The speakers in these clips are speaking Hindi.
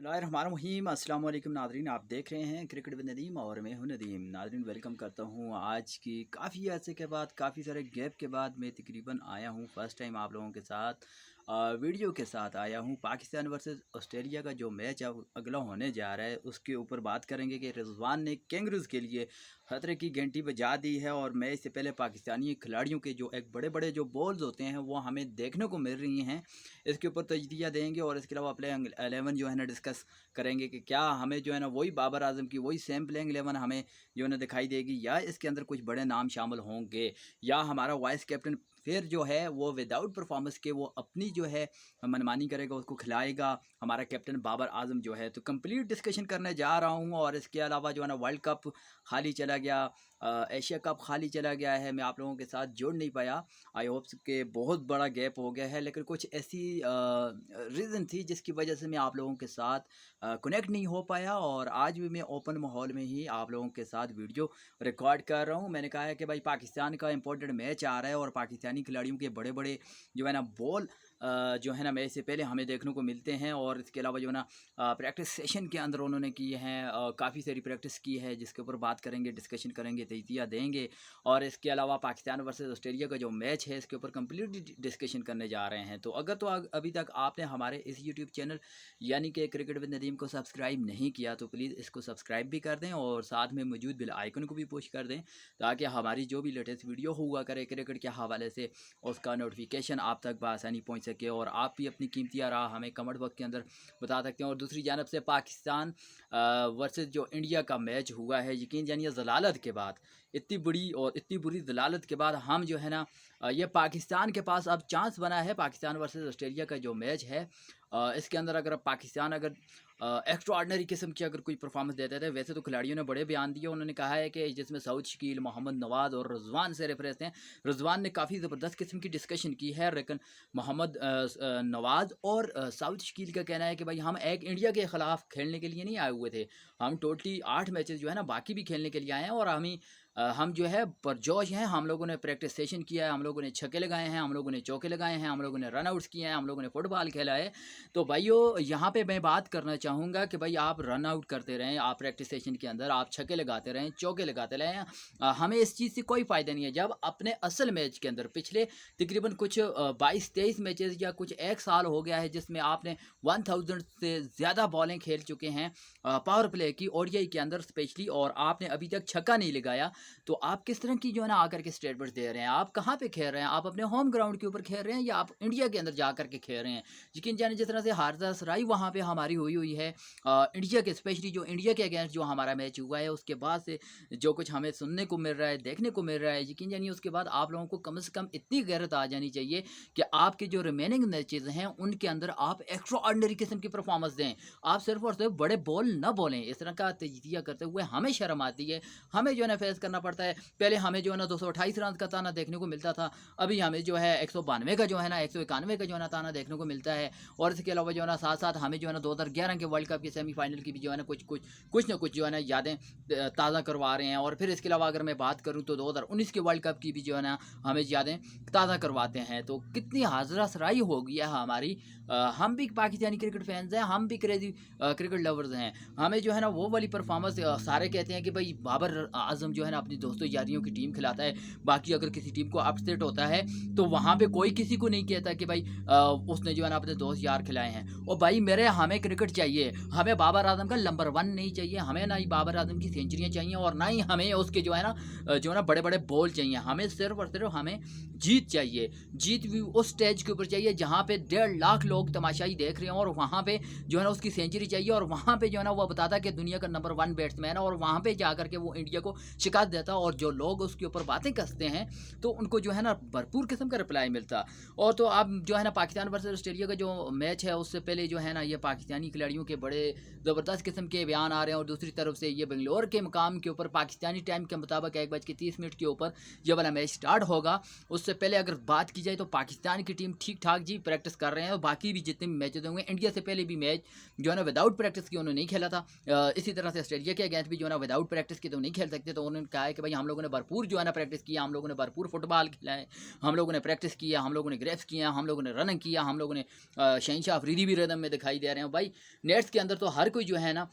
बिस्मिल्लाहिर्रहमानिर्रहीम अस्सलाम वालेकुम नाज़रीन, आप देख रहे हैं क्रिकेट विद नदीम और मैं हूं नदीम। नाज़रीन, वेलकम करता हूं। आज की काफ़ी अर्से के बाद, काफ़ी सारे गैप के बाद मैं तकरीबन आया हूं। फ़र्स्ट टाइम आप लोगों के साथ वीडियो के साथ आया हूं। पाकिस्तान वर्सेस ऑस्ट्रेलिया का जो मैच अब अगला होने जा रहा है उसके ऊपर बात करेंगे कि रिजवान ने कैंगरूज़ के लिए खतरे की घंटी बजा दी है। और मैच से पहले पाकिस्तानी खिलाड़ियों के जो एक बड़े बड़े जो बॉल्स होते हैं वो हमें देखने को मिल रही हैं। इसके ऊपर तजदिया देंगे और इसके अलावा प्लेइंग 11 जो है ना डिस्कस करेंगे कि क्या हमें जो है ना वही बाबर आजम की वही सेम प्लेइंग 11 हमें जो है ना दिखाई देगी, या इसके अंदर कुछ बड़े नाम शामिल होंगे, या हमारा वाइस कैप्टन फिर जो है वो विदाउट परफॉर्मेंस के वो अपनी जो है मनमानी करेगा, उसको खिलाएगा हमारा कैप्टन बाबर आजम जो है। तो कंप्लीट डिस्कशन करने जा रहा हूँ। और इसके अलावा जो है ना वर्ल्ड कप खाली चला गया, एशिया कप खाली चला गया है, मैं आप लोगों के साथ जुड़ नहीं पाया। आई होप्स के बहुत बड़ा गैप हो गया है, लेकिन कुछ ऐसी रीज़न थी जिसकी वजह से मैं आप लोगों के साथ कनेक्ट नहीं हो पाया। और आज भी मैं ओपन माहौल में ही आप लोगों के साथ वीडियो रिकॉर्ड कर रहा हूँ। मैंने कहा है कि भाई पाकिस्तान का इंपॉर्टेंट मैच आ रहा है और पाकिस्तानी खिलाड़ियों के बड़े बड़े जो है ना बॉल जो है ना मैच से पहले हमें देखने को मिलते हैं। और इसके अलावा जो है ना प्रैक्टिस सेशन के अंदर उन्होंने किए हैं, काफ़ी सारी प्रैक्टिस की है जिसके ऊपर बात करेंगे, डिस्कशन करेंगे, तजदिया देंगे। और इसके अलावा पाकिस्तान वर्सेस ऑस्ट्रेलिया का जो मैच है इसके ऊपर कंप्लीट डिस्कशन करने जा रहे हैं। तो अगर तो अभी तक आपने हमारे इस यूट्यूब चैनल यानी कि क्रिकेट विद नदीम को सब्सक्राइब नहीं किया तो प्लीज़ इसको सब्सक्राइब भी कर दें और साथ में मौजूद बेल आइकन को भी पुश कर दें, ताकि हमारी जो भी लेटेस्ट वीडियो हुआ करे क्रिकेट के हवाले से उसका नोटिफिकेशन आप तक बआसानी पहुंच सके। और आप भी अपनी कीमती राह हमें कमेंट बॉक्स के अंदर बता सकते हैं। और दूसरी जानब से पाकिस्तान वर्सेस जो इंडिया का मैच हुआ है, यकीन जानिए ज़लालत के बाद, इतनी बड़ी और इतनी बुरी ज़लालत के बाद हम जो है ना ये पाकिस्तान के पास अब चांस बना है। पाकिस्तान वर्सेस ऑस्ट्रेलिया का जो मैच है इसके अंदर अगर पाकिस्तान अगर एक्स्ट्रा ऑर्डनरी किस्म की अगर कोई परफॉर्मेंस देते थे, वैसे तो खिलाड़ियों ने बड़े बयान दिए। उन्होंने कहा है कि जिसमें सऊद शकील, मोहम्मद नवाज़ और रिजवान से रेफरेंस हैं। रिजवान ने काफ़ी ज़बरदस्त किस्म की डिस्कशन की है, लेकिन मोहम्मद नवाज़ और सऊद शकील का कहना है कि भाई हम एक इंडिया के ख़िलाफ़ खेलने के लिए नहीं आए हुए थे, हम टोटली 8 मैचेस जो है ना बाकी भी खेलने के लिए आए हैं। और हम जो है पुरजोश हैं, हम लोगों ने प्रैक्टिस सेशन किया है, हम लोगों ने छक्के लगाए हैं, हम लोगों ने चौके लगाए हैं, हम लोगों ने रन आउट्स किए हैं, हम लोगों ने फुटबॉल खेला है। तो भाइयों यहाँ पे मैं बात करना चाहूँगा कि भाई आप रन आउट करते रहें, आप प्रैक्टिस सेशन के अंदर आप छक्के लगाते रहें, चौके लगाते रहें, हमें इस चीज़ से कोई फ़ायदा नहीं है। जब अपने असल मैच के अंदर पिछले तकरीबन कुछ 22-23 मैचेस या कुछ एक साल हो गया है जिसमें आपने 1000 से ज़्यादा बॉलें खेल चुके हैं पावर प्ले की, ओडीआई के अंदर स्पेशली, और आपने अभी तक छक्का नहीं लगाया। तो आप किस तरह की जो है ना आकर के स्टेटमेंट्स दे रहे हैं? आप कहाँ पे खेल रहे हैं? आप अपने होम ग्राउंड के ऊपर खेल रहे हैं या आप इंडिया के अंदर जा कर के खेल रहे हैं? यकीन जाने जिस तरह से हारदा सराई वहाँ पे हमारी हुई हुई है इंडिया के, स्पेशली जो इंडिया के अगेंस्ट जो हमारा मैच हुआ है उसके बाद से जो कुछ हमें सुनने को मिल रहा है, देखने को मिल रहा है, यकीन जानिए उसके बाद आप लोगों को से कम इतनी गैरत आ जानी चाहिए कि आपके जो रिमेनिंग मैचेज़ हैं उनके अंदर आप एक्स्ट्रा ऑर्डिनरी किस्म की परफॉर्मेंस दें। आप सिर्फ और सिर्फ बड़े बॉल न बोलें। इस तरह का तजिया करते हुए हमें शर्म आती है, हमें जो है ना फेस करना पड़ता है। पहले हमें जो है ना 228 रन का ताना देखने को मिलता था, अभी हमें जो है 192 का जो है ना 191 का जो है ना ताना देखने को मिलता है। और इसके अलावा जो है ना साथ साथ हमें जो है ना 2011 के वर्ल्ड कप के सेमीफाइनल की भी जो है ना कुछ ना कुछ जो है ना यादें ताज़ा करवा रहे हैं। और फिर इसके अलावा अगर मैं बात करूँ तो 2019 के वर्ल्ड कप की भी जो है ना हमें यादें ताज़ा करवाते हैं। तो कितनी हाजरा सराई हो गई है हमारी। हम भी पाकिस्तानी क्रिकेट फैंस हैं, हम भी क्रेजी क्रिकेट लवर्स हैं। हमें जो है ना वो वाली परफॉर्मेंस सारे कहते हैं कि भाई बाबर आजम जो है ना अपनी दोस्तों यारियों की टीम खिलाता है, बाकी अगर किसी टीम को अपसेट होता है तो वहाँ पे कोई किसी को नहीं कहता कि भाई उसने जो है ना अपने दोस्त यार खिलाए हैं। और भाई मेरे हमें क्रिकेट चाहिए, हमें बाबर आजम का नंबर 1 नहीं चाहिए, हमें ना ही बाबर आजम की सेंचुरियाँ चाहिए और ना ही हमें उसके जो है ना बड़े बड़े बॉल चाहिए। हमें सिर्फ और सिर्फ हमें जीत चाहिए। जीत भी उस स्टेज के ऊपर चाहिए जहाँ पे 1.5 लाख लोग तमाशाई देख रहे हैं, और वहाँ पे जो है ना उसकी सेंचुरी चाहिए, और वहाँ पे जो है ना वो बताता कि दुनिया का नंबर 1 बैट्समैन है, और वहाँ पे जाकर के वो इंडिया को शिकस्त देता। और जो लोग उसके ऊपर बातें कसते हैं तो उनको जो है ना भरपूर किस्म का रिप्लाई मिलता। और तो अब जो है ना पाकिस्तान वर्सेस ऑस्ट्रेलिया का जो मैच है उससे पहले जो है ना ये पाकिस्तानी खिलाड़ियों के बड़े ज़बरदस्त किस्म के बयान आ रहे हैं। और दूसरी तरफ से ये बेंगलोर के मुकाम के ऊपर पाकिस्तानी टाइम के मुताबिक 1:30 के ऊपर ये वाला मैच स्टार्ट होगा। उससे पहले अगर बात की जाए तो पाकिस्तान की टीम ठीक ठाक जी प्रैक्टिस कर रहे हैं, और बाकी भी जितने भी मैचेस होंगे, इंडिया से पहले भी मैच जो है ना विदाउट प्रैक्टिस के उन्होंने नहीं खेला था। इसी तरह से ऑस्ट्रेलिया के अगेंस्ट भी जो है ना विदाउट प्रैक्टिस के तो नहीं खेल सकते। तो उन्होंने कहा है कि भाई हम लोगों ने भरपूर जो है ना प्रैक्टिस किया, हम लोगों ने भरपूर फुटबॉल खेला है, हम लोगों ने प्रैक्टिस किया, हम लोगों ने ग्रेप्स किया, हम लोगों ने रनिंग किया, हम लोगों ने शहनशाह अफरीदी भी रिदम में दिखाई दे रहे हैं भाई। नेट्स के अंदर तो हर कोई जो है ना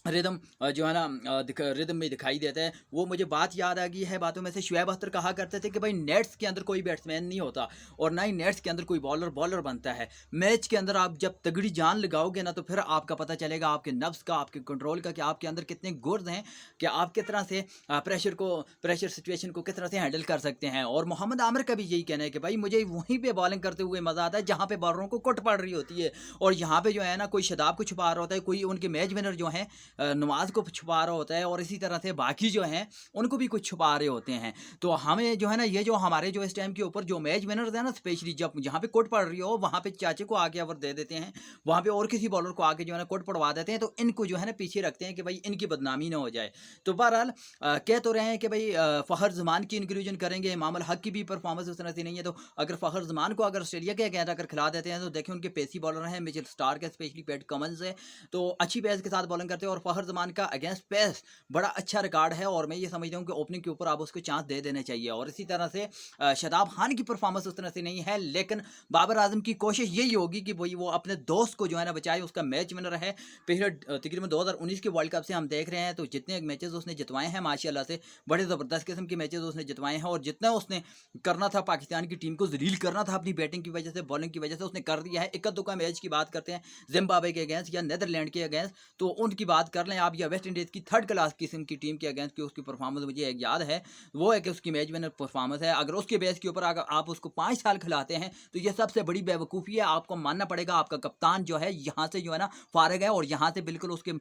रिदम जो है ना रिदम में दिखाई देता है। वो मुझे बात याद आ गई है बातों में से, शुएब अख्तर कहा करते थे कि भाई नेट्स के अंदर कोई बैट्समैन नहीं होता और ना ही नेट्स के अंदर कोई बॉलर बनता है। मैच के अंदर आप जब तगड़ी जान लगाओगे ना तो फिर आपका पता चलेगा आपके नफ्स का, आपके कंट्रोल का, कि आपके अंदर कितने गुर्ज हैं, कि आप किस तरह से प्रेशर सिचुएशन को किस तरह से हैंडल कर सकते हैं। और मोहम्मद आमिर का भी यही कहना है कि भाई मुझे वहीं पर बॉलिंग करते हुए मज़ा आता है जहाँ पर बॉलरों को कुट पड़ रही होती है, और यहाँ पर जो है ना कोई शदाब को छुपा रहा होता है, कोई उनके मैच विनर जो हैं नवाज को छुपा रहा होता है, और इसी तरह से बाकी जो हैं उनको भी कुछ छुपा रहे होते हैं। तो हमें जो है ना ये जो हमारे जो इस टाइम के ऊपर जो मैच विनर्स हैं ना, स्पेशली जब जहाँ पे कोट पड़ रही हो वहाँ पे चाचे को आके ओवर दे देते हैं, वहाँ पे और किसी बॉलर को आके जो है ना कोट पड़वा देते हैं, तो इनको जो है ना पीछे रखते हैं कि भाई इनकी बदनामी ना हो जाए। तो बहरहाल कह तो रहे हैं कि भाई फ़खर जमान की इंक्लूजन करेंगे, इमाम अल हक की भी परफॉर्मेंस उस तरह से नहीं है। तो अगर फ़खर जमान को अगर ऑस्ट्रेलिया के अगेंस्ट अगर खिला देते हैं तो देखिए उनके पेसी बॉलर हैं, मिचेल स्टार्क है, स्पेशली पैट कमिंस है, तो अच्छी पेस के साथ बॉलिंग करते हैं। और फ़खर जमान का अगेंस्ट पेस बड़ा अच्छा रिकॉर्ड है, और मैं ये समझता हूँ कि ओपनिंग के ऊपर आप उसको चांस दे देने चाहिए। और इसी तरह से शादाब खान की परफॉर्मेंस उस तरह से नहीं है, लेकिन बाबर आजम की कोशिश यही होगी कि भाई वो अपने दोस्त को जो है ना बचाए। उसका मैच विनर है पिछले तकरीबन 2019 के वर्ल्ड कप से हम देख रहे हैं, तो जितने मैचेस उसने जितवाए हैं माशाल्लाह से बड़े ज़बरदस्त किस्म के मैचेस उसने जितवाए हैं, और जितना उसने करना था पाकिस्तान की टीम को जलील करना था अपनी बैटिंग की वजह से, बॉलिंग की वजह से, उसने कर दिया है। इक्का दुक्का मैच की बात करते हैं जिम्बाब्वे के अगेंस्ट या नीदरलैंड के अगेंस्ट, तो उनकी बात कर लें आप, या वेस्ट इंडीज़ की थर्ड क्लास किस्म की टीम के अगेंस्ट की उसकी परफॉर्मेंस मुझे एक याद है, वो है कि उसकी मैच विनर परफॉर्मेंस है। अगर उसके बेस के ऊपर अगर आप उसको 5 साल खिलाते हैं तो ये सबसे बड़ी बेवकूफ़ी है। आपको मानना पड़ेगा आपका कप्तान जो है यहाँ से जो है ना फारिग है, और यहाँ से बिल्कुल उसके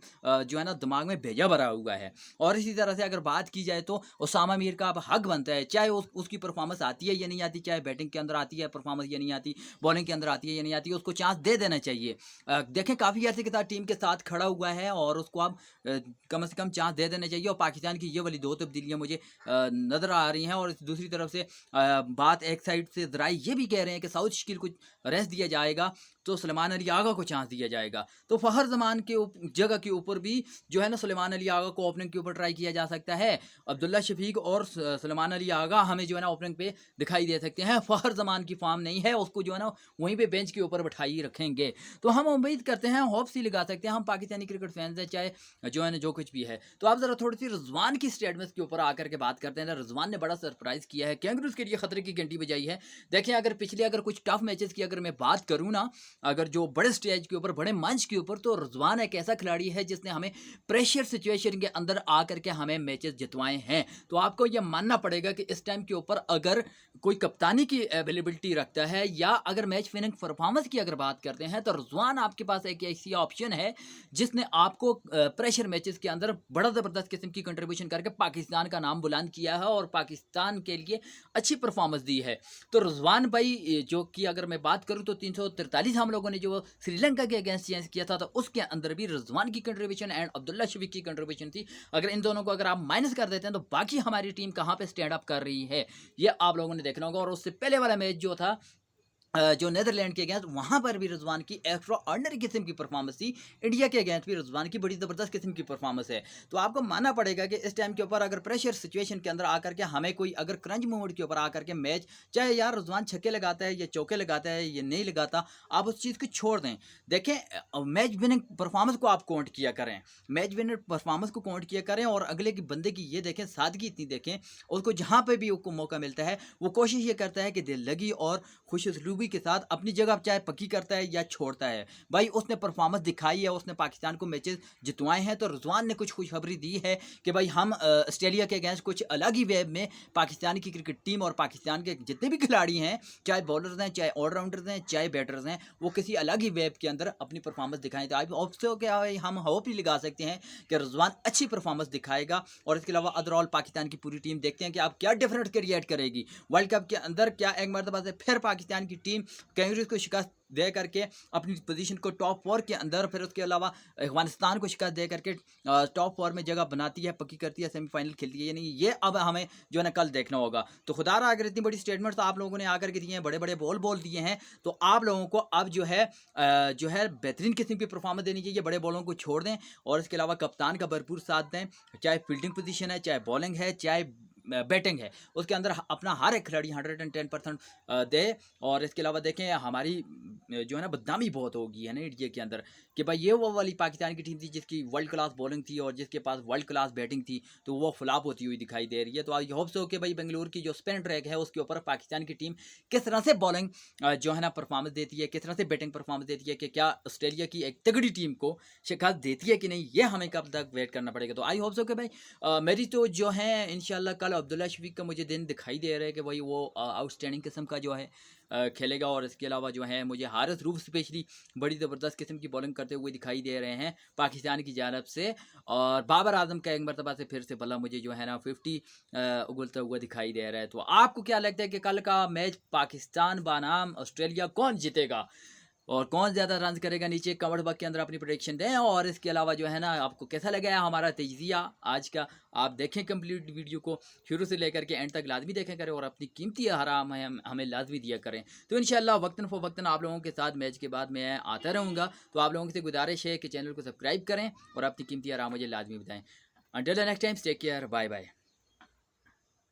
जो है ना दिमाग में भेजा भरा हुआ है। और इसी तरह से अगर बात की जाए तो उसामा मीर का अब हक बनता है, चाहे उसकी परफॉर्मेंस आती है या नहीं आती, चाहे बैटिंग के अंदर आती है परफॉर्मेंस या नहीं आती, बॉलिंग के अंदर आती है या नहीं आती, उसको चांस दे देना चाहिए। देखें काफ़ी अर्से के साथ टीम के साथ खड़ा हुआ है, और उसको अब कम से कम चांस दे देने चाहिए। और पाकिस्तान की ये वाली 2 तब्दीलियाँ मुझे नज़र आ रही हैं। और दूसरी तरफ से बात एक साइड से ज़रा ये भी कह रहे हैं कि साउथ शकील को रेस्ट दिया जाएगा तो सुलेमान अली आगा को चांस दिया जाएगा। तो फ़खर ज़मान के जगह के ऊपर भी जो है ना सुलेमान अली आगा को ओपनिंग के ऊपर ट्राई किया जा सकता है। अब्दुल्ला शफीक और सुलेमान अली आगा हमें जो है ना ओपनिंग पे दिखाई दे सकते हैं। फ़खर ज़मान की फॉर्म नहीं है, उसको जो है ना वहीं पे बेंच के ऊपर बिठाई रखेंगे। तो हम उम्मीद करते हैं, होप्स ही लगा सकते हैं, हम पाकिस्तानी क्रिकेट फैंस हैं, चाहे जो है ना जो कुछ भी है। तो आप ज़रा थोड़ी सी रिजवान की स्टेटमेंट्स के ऊपर आकर के बात करते हैं। रिजवान ने बड़ा सरप्राइज़ किया है, कैंगरूज के लिए खतरे की घंटी बजाई है। देखें अगर पिछले कुछ टफ मैचेस की अगर मैं बात करूँ ना, अगर जो बड़े स्टेज के ऊपर, बड़े मंच के ऊपर, तो रिजवान एक ऐसा खिलाड़ी है जिसने हमें प्रेशर सिचुएशन के अंदर आकर के हमें मैचेस जितवाए हैं। तो आपको यह मानना पड़ेगा कि इस टाइम के ऊपर अगर कोई कप्तानी की अवेलेबिलिटी रखता है, या अगर मैच विनिंग परफॉर्मेंस की अगर बात करते हैं, तो रिजवान आपके पास एक ऐसी ऑप्शन है जिसने आपको प्रेशर मैचेस के अंदर बड़ा ज़बरदस्त किस्म की कंट्रीब्यूशन करके पाकिस्तान का नाम बुलंद किया है और पाकिस्तान के लिए अच्छी परफॉर्मेंस दी है। तो रिजवान भाई जो कि अगर मैं बात करूं तो 343 हम लोगों ने जो श्रीलंका के अगेंस्ट चेंज किया था, तो उसके अंदर भी रिजवान की कंट्रीब्यूशन एंड अब्दुल्ला शफीक की कंट्रीब्यूशन थी। अगर इन दोनों को अगर आप माइनस कर देते हैं तो बाकी हमारी टीम कहाँ पे स्टैंड अप कर रही है, ये आप लोगों ने देखना होगा। और उससे पहले वाला मैच जो था जो नीदरलैंड के अगेंस्ट, वहाँ पर भी रिजवान की एक्स्ट्रा ऑर्डिनरी किस्म की परफॉर्मेंस थी। इंडिया के अगेंस्ट भी रिजवान की बड़ी ज़बरदस्त किस्म की परफॉर्मेंस है। तो आपको मानना पड़ेगा कि इस टाइम के ऊपर अगर प्रेशर सिचुएशन के अंदर आकर के हमें कोई अगर क्रंच मोमेंट के ऊपर आकर के मैच, चाहे यार रिजवान छक्के लगाता है या चौके लगाता है या नहीं लगाता, आप उस चीज़ को छोड़ दें। देखें मैच विनिंग परफॉर्मेंस को आप काउंट किया करें, मैच विनर परफॉर्मेंस को काउंट किया करें, और अगले की बंदे की ये देखें सादगी इतनी देखें, उसको जहाँ पर भी उसको मौका मिलता है वो कोशिश ये करता है कि दिल लगी और खुश उसलूबी के साथ अपनी जगह चाहे पक्की करता है या छोड़ता है। भाई उसने परफॉर्मेंस दिखाई है, उसने पाकिस्तान को मैचेस जितवाए हैं। तो रिजवान ने कुछ खुशखबरी दी है कि भाई हम ऑस्ट्रेलिया के अगेंस्ट कुछ अलग ही वेब में पाकिस्तान की क्रिकेट टीम और पाकिस्तान के जितने भी खिलाड़ी हैं, चाहे बॉलर्स हैं, चाहे ऑलराउंडर्स हैं, चाहे बैटर्स हैं, वो किसी अलग ही वेब के अंदर अपनी परफॉर्मेंस दिखाएं। तो आप ऑप्शन क्या हम होप ही लगा सकते हैं कि रिजवान अच्छी परफॉर्मेंस दिखाएगा। और इसके अलावा ओवरऑल पाकिस्तान की पूरी टीम देखते हैं कि आप क्या डिफरेंट क्रिएट करेगी वर्ल्ड कप के अंदर। क्या एक मरतबा से फिर पाकिस्तान की टीम कैंगरूज को शिकस्त दे करके अपनी पोजीशन को टॉप 4 के अंदर, फिर उसके अलावा अफगानिस्तान को शिकस्त दे करके टॉप 4 में जगह बनाती है, पक्की करती है, सेमीफाइनल खेलती है। यानी ये अब हमें जो है ना कल देखना होगा। तो खुदारा अगर इतनी बड़ी स्टेटमेंट्स आप लोगों ने आकर के दिए हैं, बड़े बड़े बोल दिए हैं, तो आप लोगों को अब जो है बेहतरीन किस्म की परफॉर्मेंस देनी चाहिए। बड़े बॉलों को छोड़ दें और इसके अलावा कप्तान का भरपूर साथ दें, चाहे फील्डिंग पोजीशन है, चाहे बॉलिंग है, चाहे बैटिंग है, उसके अंदर अपना हर एक खिलाड़ी 110% दे। और इसके अलावा देखें हमारी जो है ना बदनामी बहुत होगी है ना इंडिया के अंदर कि भाई ये वो वाली पाकिस्तान की टीम थी जिसकी वर्ल्ड क्लास बॉलिंग थी और जिसके पास वर्ल्ड क्लास बैटिंग थी, तो वो फ्लॉप होती हुई दिखाई दे रही है। तो आई होप सो कि भाई बेंगलुरु की जो स्पिन ट्रैक है उसके ऊपर पाकिस्तान की टीम किस तरह से बॉलिंग जो है ना परफॉर्मेंस देती है, किस तरह से बैटिंग परफॉर्मेंस देती है, कि क्या ऑस्ट्रेलिया की एक तगड़ी टीम को शिकस्त देती है कि नहीं, ये हमें कब तक वेट करना पड़ेगा। तो आई होप सो कि भाई मेरी तो जो है इंशाल्लाह कल अब्दुल्ला शफीक का मुझे दिन दिखाई दे रहा है कि भाई वो आउटस्टैंडिंग किस्म का जो है खेलेगा। और इसके अलावा जो है मुझे हारिस रूफ स्पेशली बड़ी ज़बरदस्त किस्म की बॉलिंग करते हुए दिखाई दे रहे हैं पाकिस्तान की जानब से। और बाबर आजम का एक मरतबा से फिर से बल्ला मुझे जो है ना 50 उगलता हुआ दिखाई दे रहा है। तो आपको क्या लगता है कि कल का मैच पाकिस्तान बनाम ऑस्ट्रेलिया कौन जीतेगा और कौन ज़्यादा रन करेगा? नीचे कमेंट बॉक्स के अंदर अपनी प्रेडिक्शन दें। और इसके अलावा जो है ना आपको कैसा लगा है हमारा तजिया आज का, आप देखें कंप्लीट वीडियो को शुरू से लेकर के एंड तक लाजमी देखें करें और अपनी कीमती आराम है हमें लाजमी दिया करें। तो इंशाल्लाह वक्तन फ़वक्तन आप लोगों के साथ मैच के बाद मैं आता रहूँगा। तो आप लोगों से गुजारिश है कि चैनल को सब्सक्राइब करें और अपनी कीमती आराम मुझे लाजमी बताएँ। Until the next time, take care, bye bye.